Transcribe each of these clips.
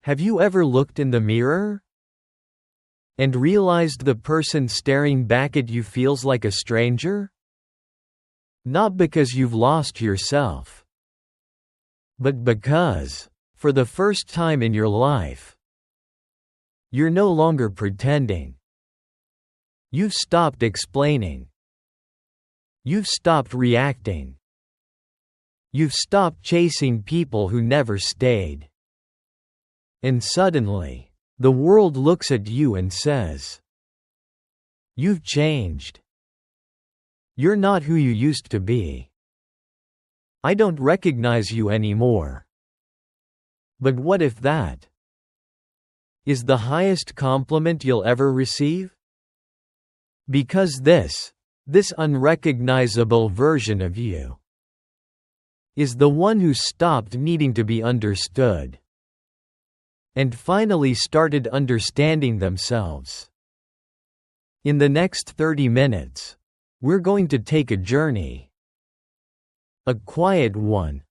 Have you ever looked in the mirror and realized the person staring back at you feels like a stranger? Not because you've lost yourself, but because, for the first time in your life, you're no longer pretending. You've stopped explaining. You've stopped reacting. You've stopped chasing people who never stayed. And suddenly, the world looks at you and says, "You've changed. You're not who you used to be. I don't recognize you anymore." But what if that is the highest compliment you'll ever receive? Because this unrecognizable version of you is the one who stopped needing to be understood and finally started understanding themselves. In the next 30 minutes, we're going to take a journey. A quiet one.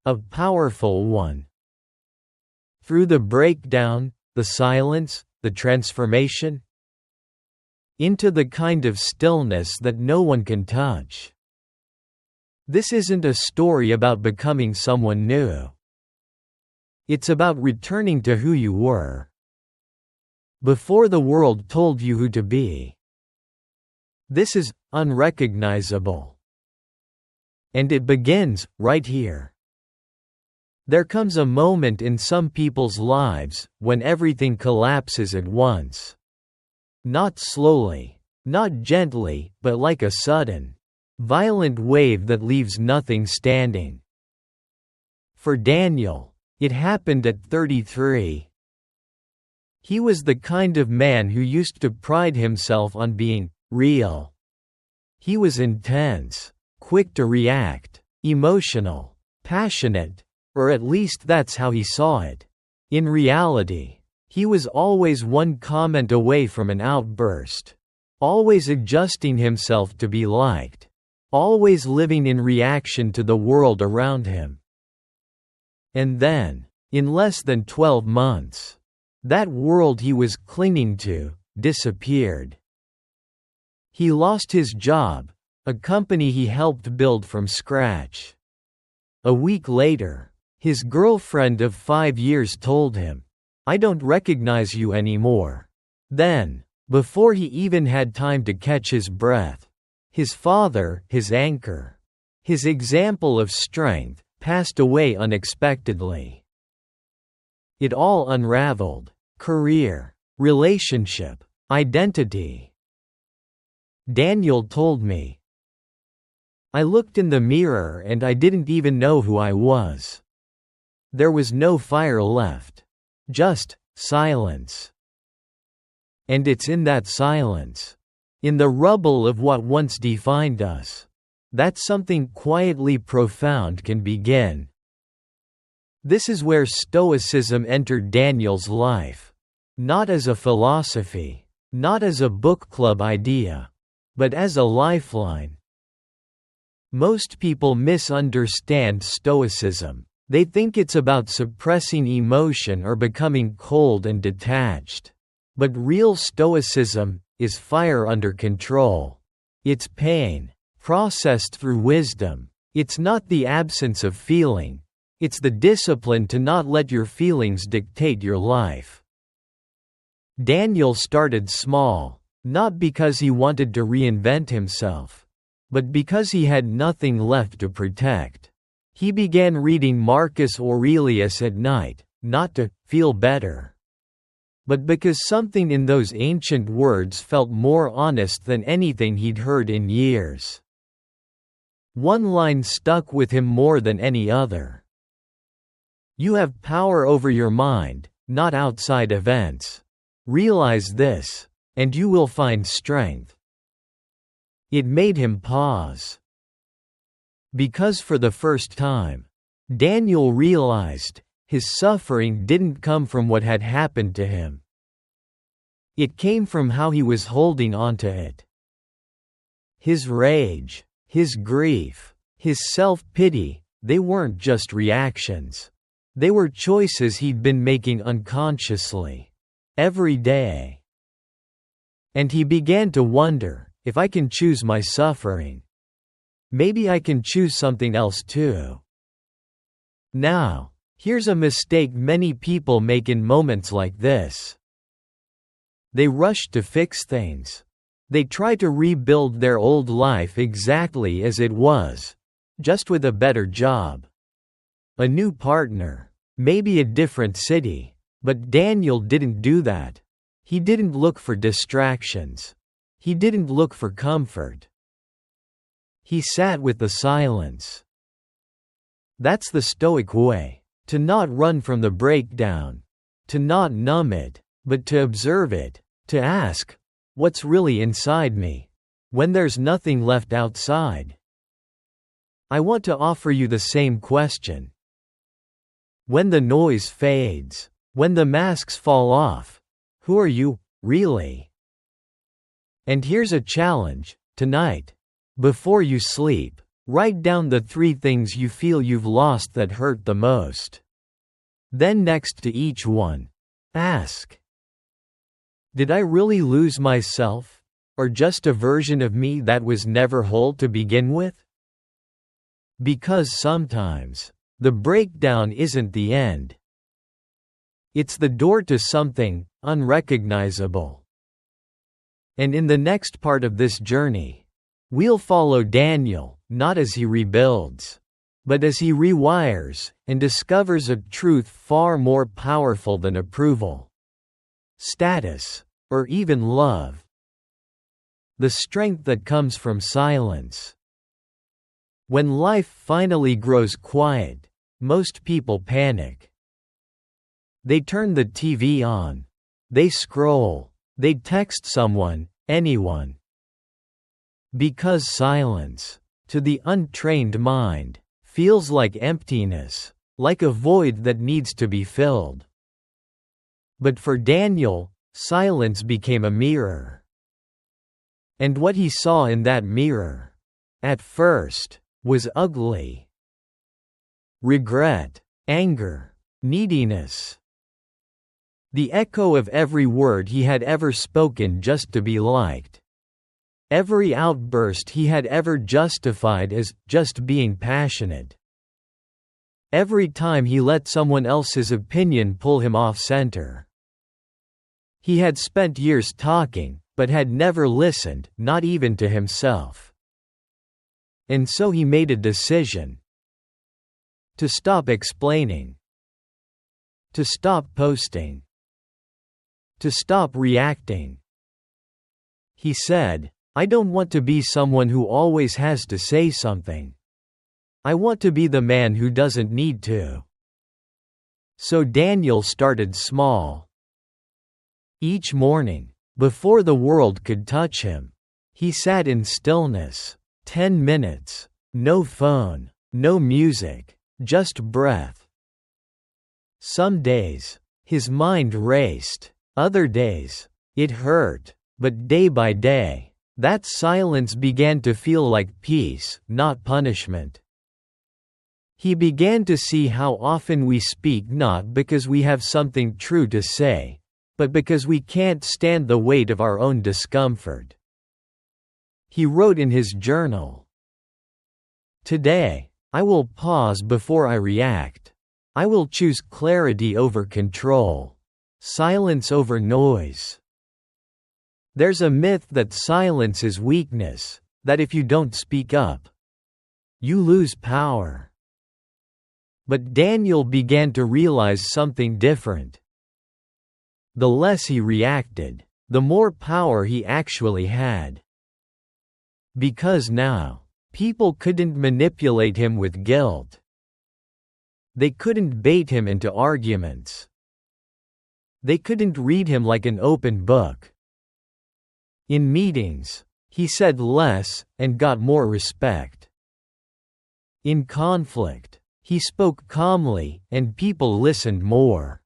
A powerful one. Through the breakdown, the silence, the transformation, into the kind of stillness that no one can touch. This isn't a story about becoming someone new. It's about returning to who you were before the world told you who to be. This is unrecognizable. And it begins right here. There comes a moment in some people's lives when everything collapses at once. Not slowly, not gently, but like a sudden, violent wave that leaves nothing standing. For Daniel, it happened at 33. He was the kind of man who used to pride himself on being real. He was intense, quick to react, emotional, passionate, or at least that's how he saw it. In reality, he was always one comment away from an outburst, always adjusting himself to be liked, always living in reaction to the world around him. And then, in less than 12 months, that world he was clinging to disappeared. He lost his job, a company he helped build from scratch. A week later, his girlfriend of 5 years told him, "I don't recognize you anymore." Then, before he even had time to catch his breath, his father, his anchor, his example of strength, passed away unexpectedly. It all unraveled: career, relationship, identity. Daniel told me, "I looked in the mirror and I didn't even know who I was. There was no fire left. Just silence. And it's in that silence, in the rubble of what once defined us, that something quietly profound can begin." This is where Stoicism entered Daniel's life. Not as a philosophy, not as a book club idea, but as a lifeline. Most people misunderstand Stoicism. They think it's about suppressing emotion or becoming cold and detached. But real Stoicism is fire under control. It's pain, processed through wisdom. It's not the absence of feeling. It's the discipline to not let your feelings dictate your life. Daniel started small, not because he wanted to reinvent himself, but because he had nothing left to protect. He began reading Marcus Aurelius at night, not to feel better, but because something in those ancient words felt more honest than anything he'd heard in years. One line stuck with him more than any other. "You have power over your mind, not outside events. Realize this, and you will find strength." It made him pause. Because for the first time, Daniel realized his suffering didn't come from what had happened to him. It came from how he was holding on to it. His rage, his grief, his self-pity, they weren't just reactions. They were choices he'd been making unconsciously, every day. And he began to wonder, if I can choose my suffering, maybe I can choose something else too. Now, here's a mistake many people make in moments like this. They rush to fix things. They try to rebuild their old life exactly as it was, just with a better job, a new partner, maybe a different city. But Daniel didn't do that. He didn't look for distractions. He didn't look for comfort. He sat with the silence. That's the Stoic way, to not run from the breakdown, to not numb it, but to observe it, to ask, what's really inside me, when there's nothing left outside? I want to offer you the same question. When the noise fades, when the masks fall off, who are you, really? And here's a challenge, tonight. Before you sleep, write down the 3 things you feel you've lost that hurt the most. Then next to each one, ask, did I really lose myself, or just a version of me that was never whole to begin with? Because sometimes, the breakdown isn't the end. It's the door to something unrecognizable. And in the next part of this journey, we'll follow Daniel, not as he rebuilds, but as he rewires and discovers a truth far more powerful than approval, status, or even love. The strength that comes from silence. When life finally grows quiet, most people panic. They turn the TV on. They scroll. They text someone, anyone. Because silence, to the untrained mind, feels like emptiness, like a void that needs to be filled. But for Daniel, silence became a mirror. And what he saw in that mirror, at first, was ugly. Regret, anger, neediness. The echo of every word he had ever spoken just to be liked. Every outburst he had ever justified as just being passionate. Every time he let someone else's opinion pull him off center. He had spent years talking, but had never listened, not even to himself. And so he made a decision. To stop explaining. To stop posting. To stop reacting. He said, I don't want to be someone who always has to say something. I want to be the man who doesn't need to. So Daniel started small. Each morning, before the world could touch him, he sat in stillness, 10 minutes, no phone, no music, just breath. Some days, his mind raced, other days, it hurt, but day by day, that silence began to feel like peace, not punishment. He began to see how often we speak not because we have something true to say, but because we can't stand the weight of our own discomfort. He wrote in his journal, Today, I will pause before I react. I will choose clarity over control, silence over noise. There's a myth that silence is weakness, that if you don't speak up, you lose power. But Daniel began to realize something different. The less he reacted, the more power he actually had. Because now, people couldn't manipulate him with guilt. They couldn't bait him into arguments. They couldn't read him like an open book. In meetings, he said less and got more respect. In conflict, he spoke calmly and people listened more.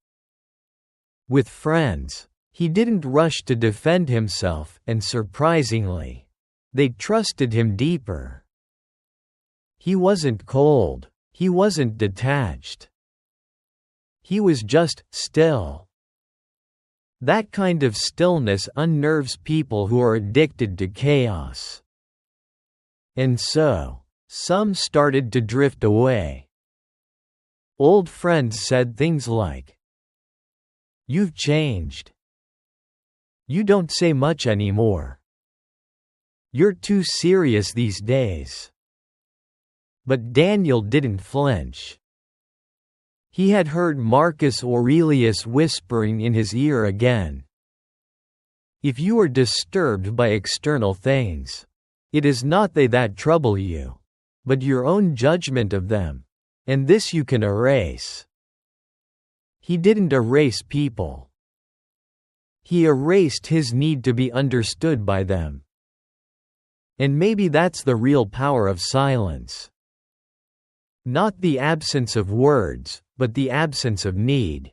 With friends, he didn't rush to defend himself, and surprisingly, they trusted him deeper. He wasn't cold, he wasn't detached. He was just still. That kind of stillness unnerves people who are addicted to chaos. And so, some started to drift away. Old friends said things like, "You've changed. You don't say much anymore. You're too serious these days." But Daniel didn't flinch. He had heard Marcus Aurelius whispering in his ear again. If you are disturbed by external things, it is not they that trouble you, but your own judgment of them, and this you can erase. He didn't erase people. He erased his need to be understood by them. And maybe that's the real power of silence. Not the absence of words, but the absence of need.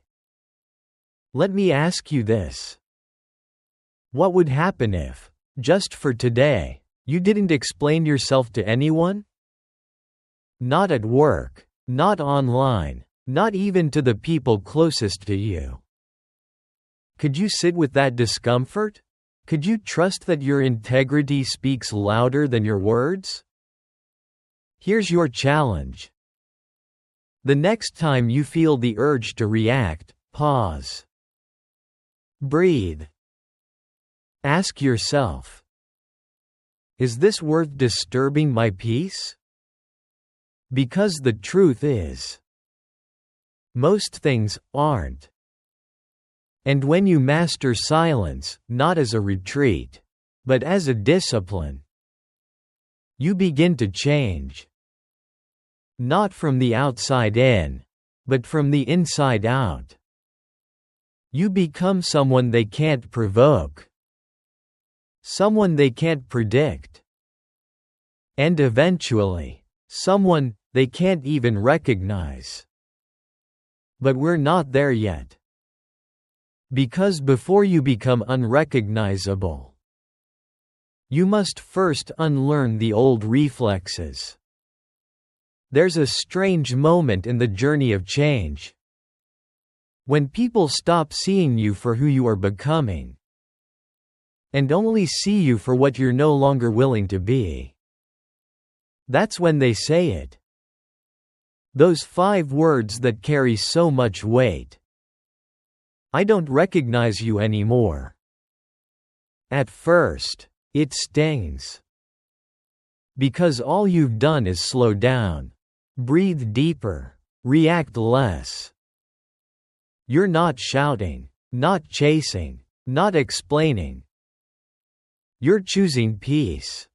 Let me ask you this. What would happen if, just for today, you didn't explain yourself to anyone? Not at work, not online, not even to the people closest to you. Could you sit with that discomfort? Could you trust that your integrity speaks louder than your words? Here's your challenge. The next time you feel the urge to react, pause. Breathe. Ask yourself, is this worth disturbing my peace? Because the truth is, most things aren't. And when you master silence, not as a retreat, but as a discipline, you begin to change. Not from the outside in, but from the inside out. You become someone they can't provoke, someone they can't predict, and eventually, someone they can't even recognize. But we're not there yet. Because before you become unrecognizable, you must first unlearn the old reflexes. There's a strange moment in the journey of change. When people stop seeing you for who you are becoming, and only see you for what you're no longer willing to be. That's when they say it. Those 5 words that carry so much weight. I don't recognize you anymore. At first, it stings. Because all you've done is slow down. Breathe deeper. React less. You're not shouting, not chasing, not explaining. You're choosing peace.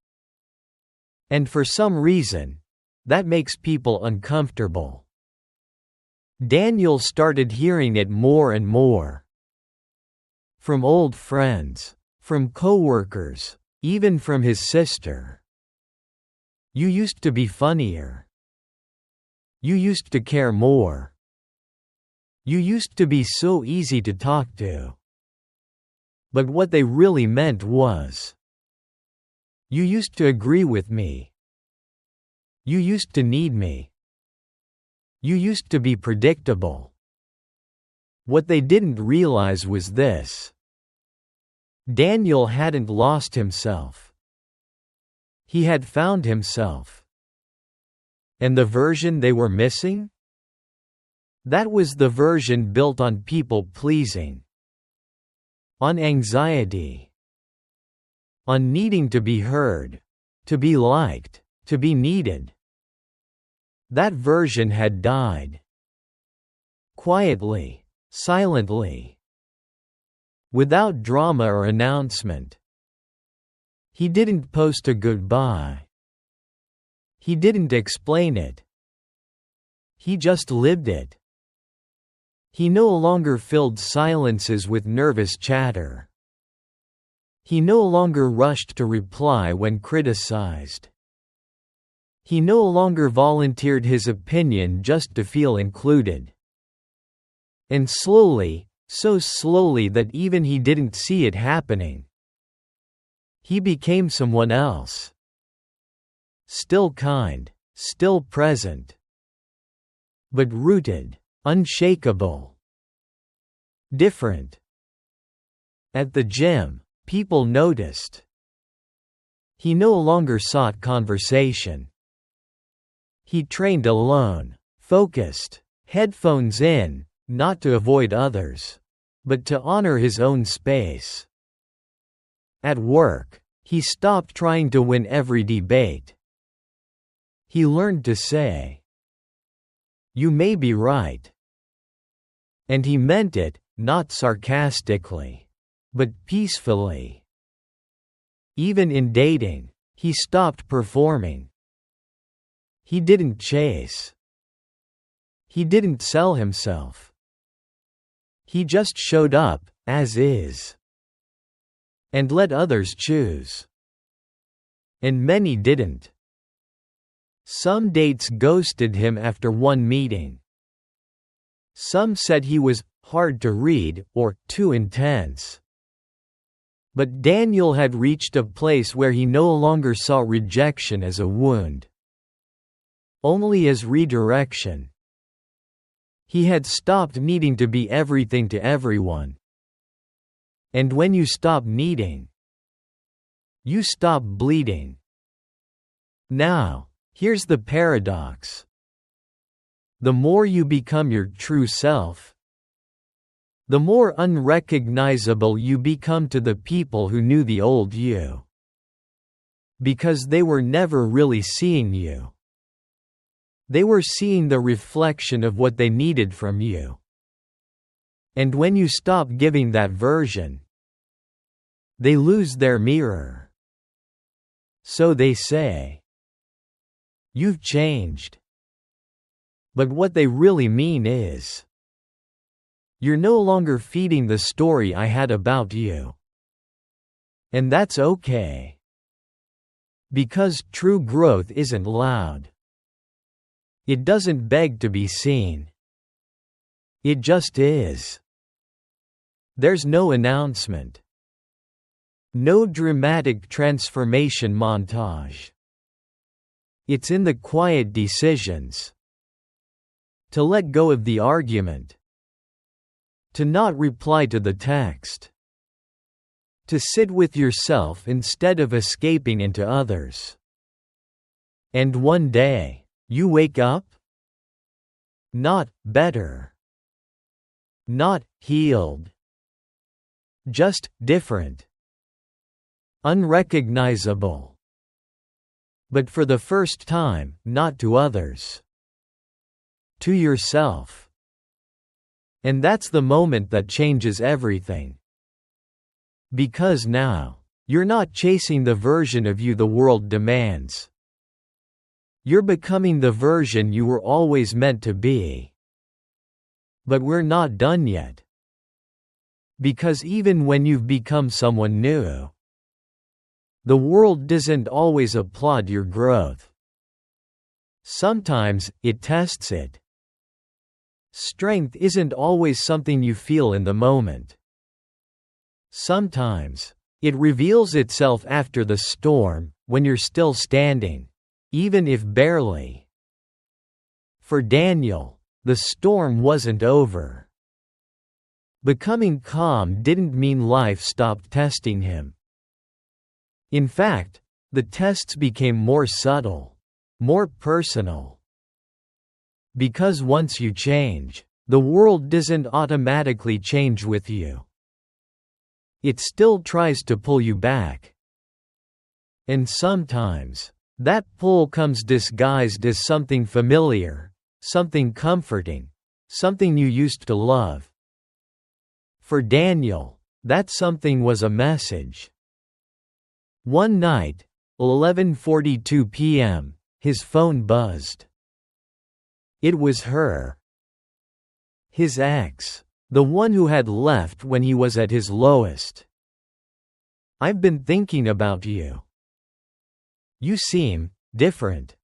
And for some reason, that makes people uncomfortable. Daniel started hearing it more and more. From old friends, from coworkers, even from his sister. You used to be funnier. You used to care more. You used to be so easy to talk to. But what they really meant was, you used to agree with me. You used to need me. You used to be predictable. What they didn't realize was this. Daniel hadn't lost himself. He had found himself. And the version they were missing? That was the version built on people-pleasing. On anxiety. On needing to be heard. To be liked. To be needed. That version had died. Quietly. Silently. Without drama or announcement. He didn't post a goodbye. He didn't explain it. He just lived it. He no longer filled silences with nervous chatter. He no longer rushed to reply when criticized. He no longer volunteered his opinion just to feel included. And slowly, so slowly that even he didn't see it happening, he became someone else. Still kind, still present. But rooted, unshakable. different. At the gym, people noticed. He no longer sought conversation. He trained alone, focused, headphones in, not to avoid others, but to honor his own space. At work, he stopped trying to win every debate. He learned to say, "You may be right." And he meant it, not sarcastically, but peacefully. Even in dating, he stopped performing. He didn't chase. He didn't sell himself. He just showed up, as is. And let others choose. And many didn't. Some dates ghosted him after one meeting. Some said he was hard to read or too intense. But Daniel had reached a place where he no longer saw rejection as a wound, only as redirection. He had stopped needing to be everything to everyone. And when you stop needing, you stop bleeding. Now, here's the paradox. The more you become your true self, the more unrecognizable you become to the people who knew the old you. Because they were never really seeing you. They were seeing the reflection of what they needed from you. And when you stop giving that version, they lose their mirror. So they say, "You've changed." But what they really mean is, "You're no longer feeding the story I had about you." And that's okay. Because true growth isn't loud. It doesn't beg to be seen. It just is. There's no announcement. No dramatic transformation montage. It's in the quiet decisions. To let go of the argument. To not reply to the text. To sit with yourself instead of escaping into others. And one day, you wake up? Not better. Not healed. Just different. Unrecognizable. But for the first time, not to others. To yourself. And that's the moment that changes everything. Because now, you're not chasing the version of you the world demands. You're becoming the version you were always meant to be. But we're not done yet. Because even when you've become someone new, the world doesn't always applaud your growth. Sometimes, it tests it. Strength isn't always something you feel in the moment. Sometimes, it reveals itself after the storm, when you're still standing. Even if barely. For Daniel, the storm wasn't over. Becoming calm didn't mean life stopped testing him. In fact, the tests became more subtle, more personal. Because once you change, the world doesn't automatically change with you. It still tries to pull you back. And sometimes, that pull comes disguised as something familiar, something comforting, something you used to love. For Daniel, that something was a message. One night, 11:42 p.m., his phone buzzed. It was her. His ex, the one who had left when he was at his lowest. "I've been thinking about you. You seem different."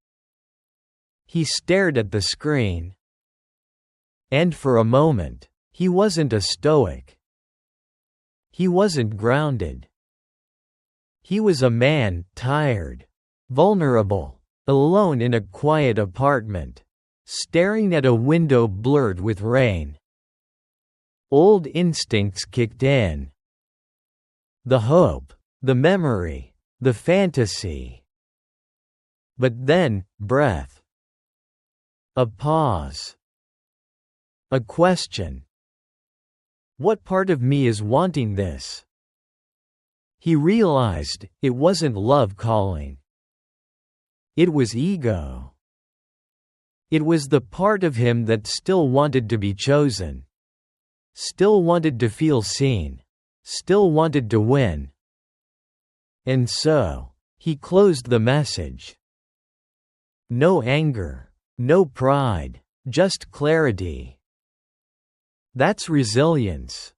He stared at the screen. And for a moment, he wasn't a stoic. He wasn't grounded. He was a man, tired, vulnerable, alone in a quiet apartment, staring at a window blurred with rain. Old instincts kicked in. The hope, the memory, the fantasy. But then, breath. A pause. A question. What part of me is wanting this? He realized it wasn't love calling. It was ego. It was the part of him that still wanted to be chosen. Still wanted to feel seen. Still wanted to win. And so, he closed the message. No anger. No pride. Just clarity. That's resilience.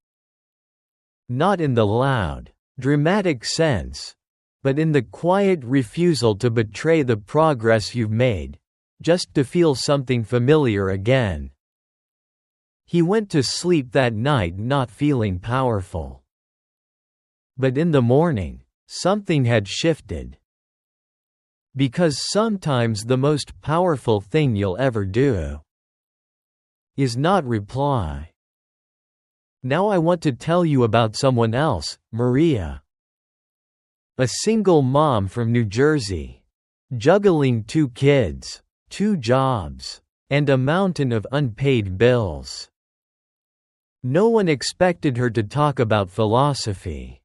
Not in the loud, dramatic sense, but in the quiet refusal to betray the progress you've made, just to feel something familiar again. He went to sleep that night not feeling powerful. But in the morning, something had shifted. Because sometimes the most powerful thing you'll ever do is not reply. Now I want to tell you about someone else, Maria. A single mom from New Jersey, juggling 2 kids, 2 jobs, and a mountain of unpaid bills. No one expected her to talk about philosophy.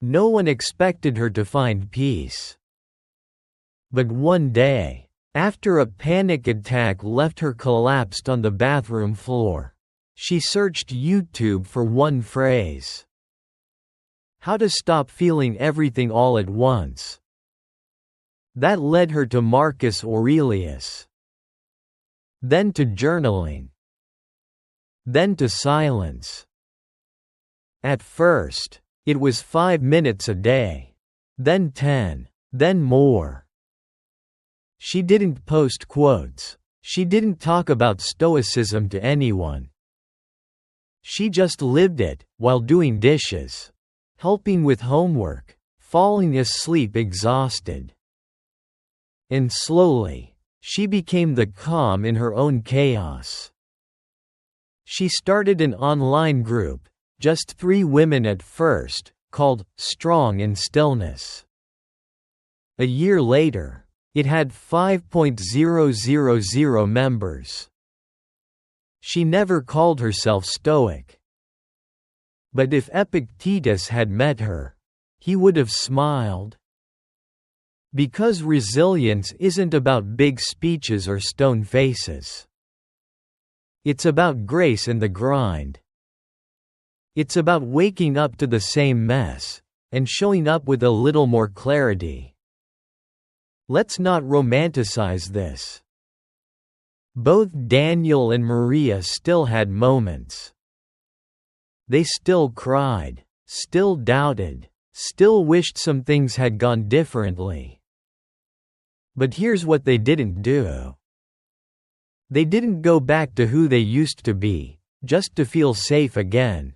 No one expected her to find peace. But one day, after a panic attack left her collapsed on the bathroom floor, she searched YouTube for one phrase. How to stop feeling everything all at once. That led her to Marcus Aurelius. Then to journaling. Then to silence. At first, it was 5 minutes a day. Then 10. Then more. She didn't post quotes. She didn't talk about Stoicism to anyone. She just lived it, while doing dishes, helping with homework, falling asleep exhausted. And slowly, she became the calm in her own chaos. She started an online group, just 3 women at first, called Strong in Stillness. A year later, it had 5,000 members. She never called herself Stoic. But if Epictetus had met her, he would have smiled. Because resilience isn't about big speeches or stone faces. It's about grace in the grind. It's about waking up to the same mess, and showing up with a little more clarity. Let's not romanticize this. Both Daniel and Maria still had moments. They still cried, still doubted, still wished some things had gone differently. But here's what they didn't do. They didn't go back to who they used to be, just to feel safe again.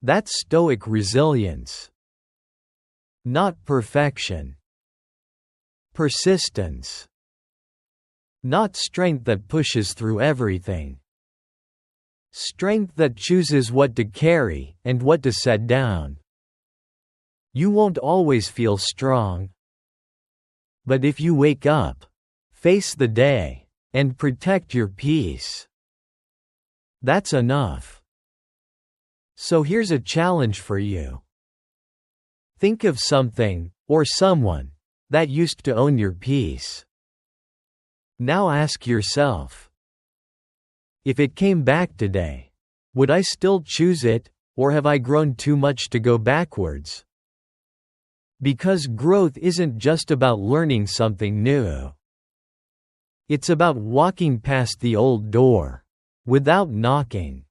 That's Stoic resilience. Not perfection. Persistence. Not strength that pushes through everything. Strength that chooses what to carry and what to set down. You won't always feel strong. But if you wake up, face the day, and protect your peace, that's enough. So here's a challenge for you. Think of something, or someone, that used to own your peace. Now ask yourself, if it came back today, would I still choose it, or have I grown too much to go backwards? Because growth isn't just about learning something new. It's about walking past the old door, without knocking.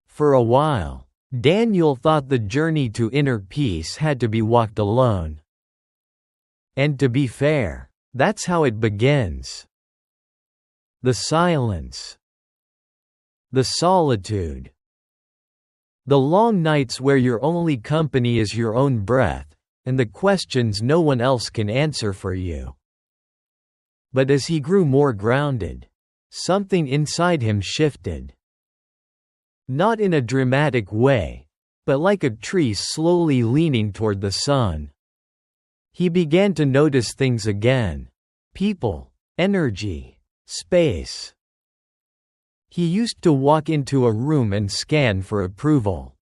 For a while, Daniel thought the journey to inner peace had to be walked alone. And to be fair, that's how it begins. The silence. The solitude. The long nights where your only company is your own breath, and the questions no one else can answer for you. But as he grew more grounded, something inside him shifted. Not in a dramatic way, but like a tree slowly leaning toward the sun. He began to notice things again: people, energy, space. He used to walk into a room and scan for approval.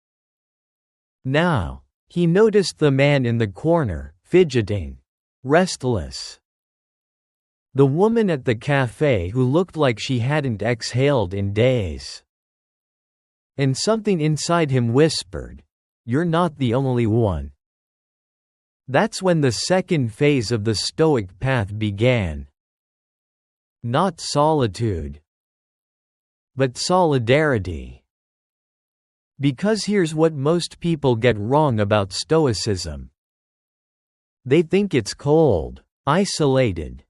Now, he noticed the man in the corner, fidgeting, restless. The woman at the cafe who looked like she hadn't exhaled in days. And something inside him whispered, "You're not the only one." That's when the second phase of the Stoic path began. Not solitude, but solidarity. Because here's what most people get wrong about Stoicism. They think it's cold, isolated.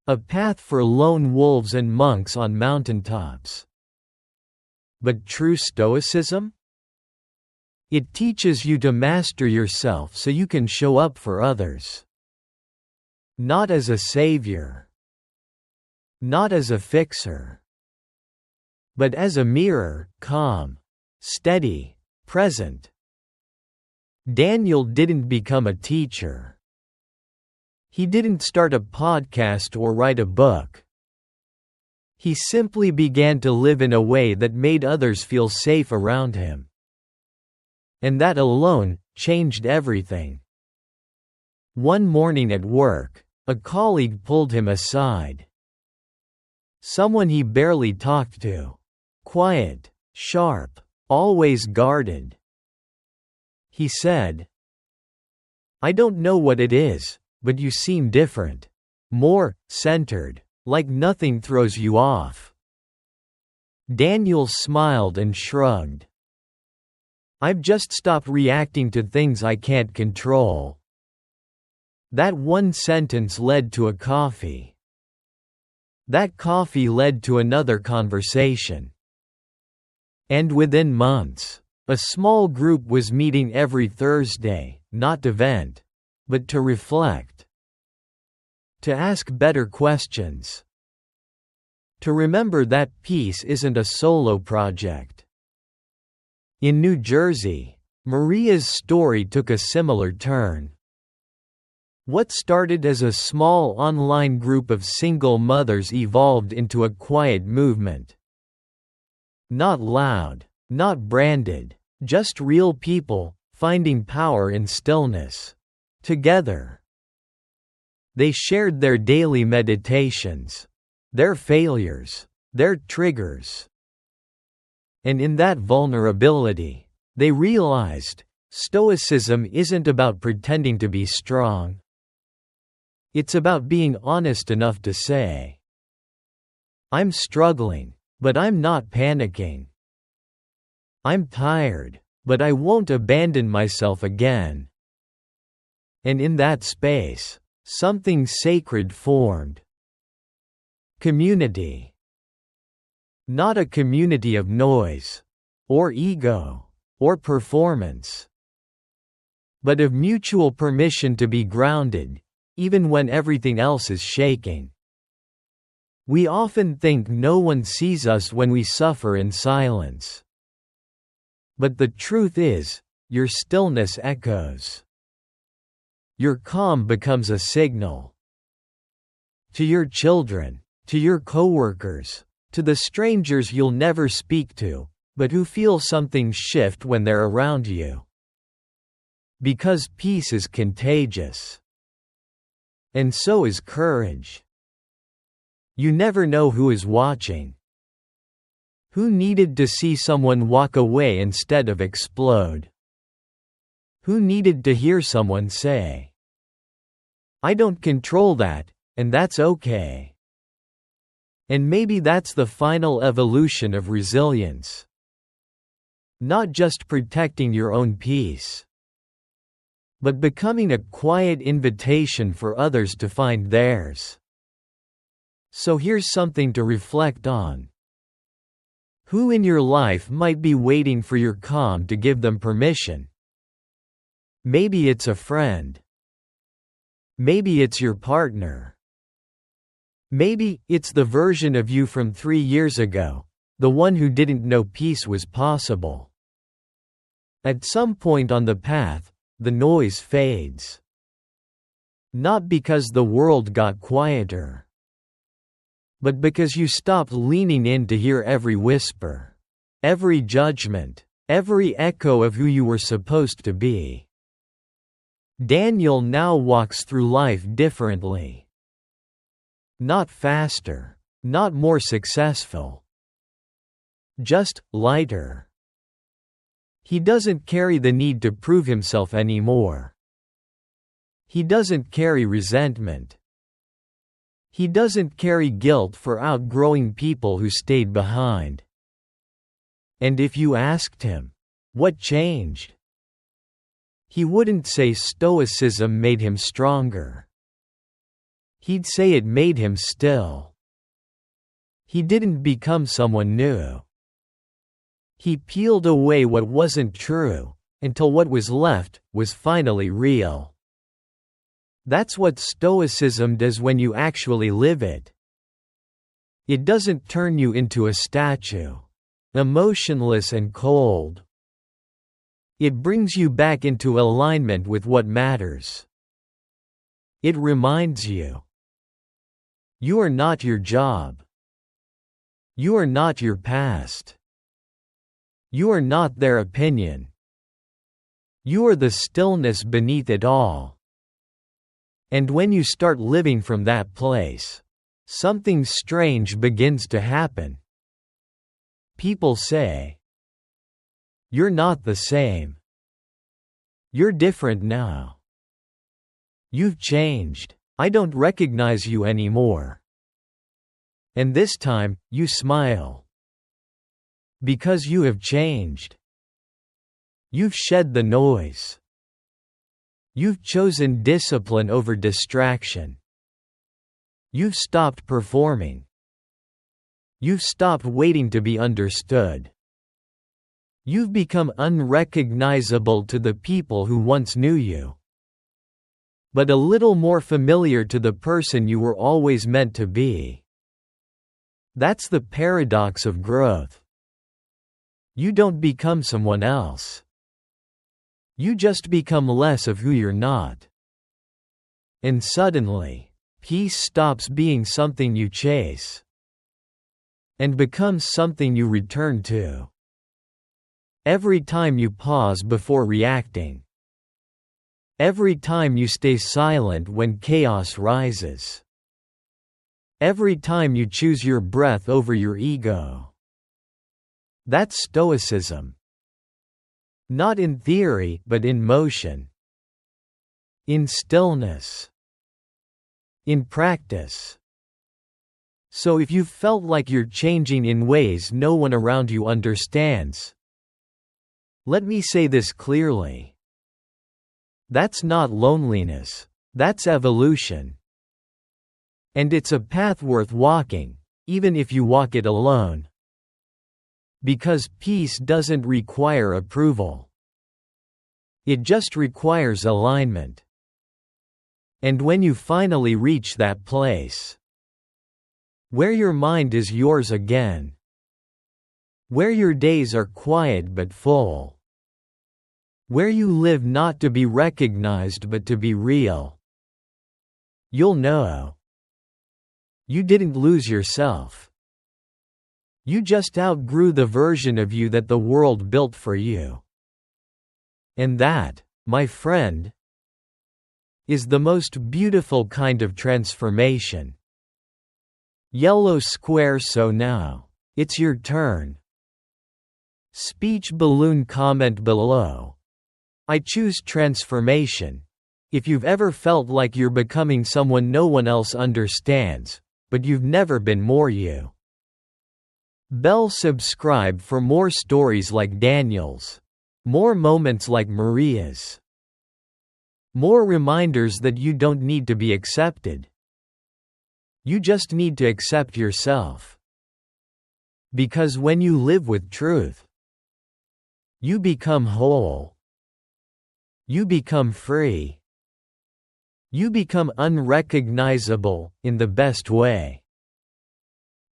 A path for lone wolves and monks on mountaintops. But true Stoicism? It teaches you to master yourself so you can show up for others. Not as a savior. Not as a fixer. But as a mirror, calm, steady, present. Daniel didn't become a teacher. He didn't start a podcast or write a book. He simply began to live in a way that made others feel safe around him. And that alone changed everything. One morning at work, a colleague pulled him aside. Someone he barely talked to. Quiet, sharp, always guarded. He said, "I don't know what it is, but you seem different. More centered, like nothing throws you off." Daniel smiled and shrugged. "I've just stopped reacting to things I can't control." That one sentence led to a coffee. That coffee led to another conversation. And within months, a small group was meeting every Thursday, not to vent, but to reflect. To ask better questions. To remember that peace isn't a solo project. In New Jersey, Maria's story took a similar turn. What started as a small online group of single mothers evolved into a quiet movement. Not loud, not branded, just real people, finding power in stillness. Together. They shared their daily meditations, their failures, their triggers. And in that vulnerability, they realized, Stoicism isn't about pretending to be strong. It's about being honest enough to say, "I'm struggling, but I'm not panicking. I'm tired, but I won't abandon myself again." And in that space, something sacred formed. Community. Not a community of noise, or ego, or performance, but of mutual permission to be grounded, even when everything else is shaking. We often think no one sees us when we suffer in silence. But the truth is, your stillness echoes. Your calm becomes a signal. To your children, to your coworkers, to the strangers you'll never speak to, but who feel something shift when they're around you. Because peace is contagious. And so is courage. You never know who is watching. Who needed to see someone walk away instead of explode? Who needed to hear someone say, "I don't control that, and that's okay." And maybe that's the final evolution of resilience. Not just protecting your own peace, but becoming a quiet invitation for others to find theirs. So here's something to reflect on. Who in your life might be waiting for your calm to give them permission? Maybe it's a friend. Maybe it's your partner. Maybe it's the version of you from 3 years ago, the one who didn't know peace was possible. At some point on the path, the noise fades. Not because the world got quieter, but because you stopped leaning in to hear every whisper, every judgment, every echo of who you were supposed to be. Daniel now walks through life differently. Not faster, not more successful. Just lighter. He doesn't carry the need to prove himself anymore. He doesn't carry resentment. He doesn't carry guilt for outgrowing people who stayed behind. And if you asked him, what changed? He wouldn't say Stoicism made him stronger. He'd say it made him still. He didn't become someone new. He peeled away what wasn't true, until what was left was finally real. That's what Stoicism does when you actually live it. It doesn't turn you into a statue, emotionless and cold. It brings you back into alignment with what matters. It reminds you. You are not your job. You are not your past. You are not their opinion. You are the stillness beneath it all. And when you start living from that place, something strange begins to happen. People say, "You're not the same. You're different now. You've changed. I don't recognize you anymore." And this time, you smile. Because you have changed. You've shed the noise. You've chosen discipline over distraction. You've stopped performing. You've stopped waiting to be understood. You've become unrecognizable to the people who once knew you, but a little more familiar to the person you were always meant to be. That's the paradox of growth. You don't become someone else. You just become less of who you're not. And suddenly, peace stops being something you chase and becomes something you return to. Every time you pause before reacting. Every time you stay silent when chaos rises. Every time you choose your breath over your ego. That's Stoicism. Not in theory, but in motion. In stillness. In practice. So if you've felt like you're changing in ways no one around you understands, let me say this clearly. That's not loneliness. That's evolution. And it's a path worth walking, even if you walk it alone. Because peace doesn't require approval. It just requires alignment. And when you finally reach that place, where your mind is yours again, where your days are quiet but full, where you live not to be recognized but to be real, you'll know. You didn't lose yourself. You just outgrew the version of you that the world built for you. And that, my friend, is the most beautiful kind of transformation. Yellow square. So now, it's your turn. Speech balloon. Comment below. I choose transformation. If you've ever felt like you're becoming someone no one else understands, but you've never been more you. Bell. Subscribe for more stories like Daniel's, more moments like Maria's, more reminders that you don't need to be accepted. You just need to accept yourself. Because when you live with truth, you become whole. You become free. You become unrecognizable, in the best way.